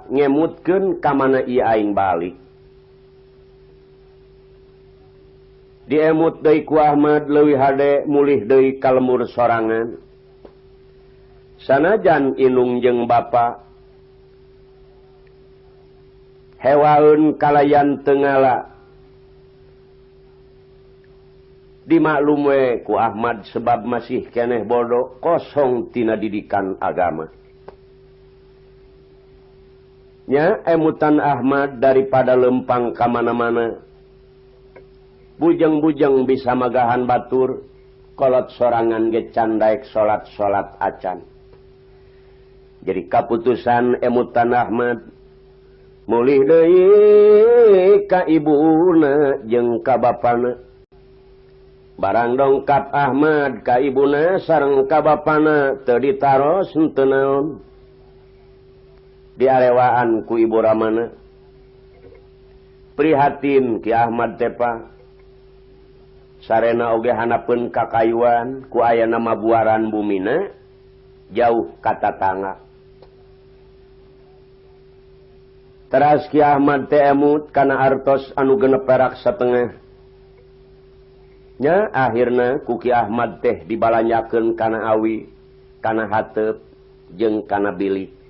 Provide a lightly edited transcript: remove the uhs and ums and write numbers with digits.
ngemutkeun ka mana ieu aing balik. Diemut deui ku Ahmad leuwih hade mulih deui ka lemur sorangan. Sanajan indung jeung bapa hewaeun kalayan teu ngala dimaklum we ku Ahmad sebab masih keneh bodoh kosong tina didikan agama. Nya emutan Ahmad daripada lempang ka mana-mana. Bujang-bujang bisa magahan batur, kolot sorangan ge can daek salat-salat acan. Jadi kaputusan emutan Ahmad mulih deui ka ibuna jeung ka bapana. Barang dongkap Ahmad ka ibuna sareng ka bapana teu ditaros henteu naon. Diarewaan ku ibu ramana. Prihatin ki Ahmad teh sarena oge hanapeun kakayuan ku ayana mabuaran bumina jauh ka tatangga. Teras ki Ahmad teh emut kana artos anu genep perak satengah. Nya akhirna ku ki Ahmad teh dibalanyakeun kana awi, kana hateup jeung kana bilik.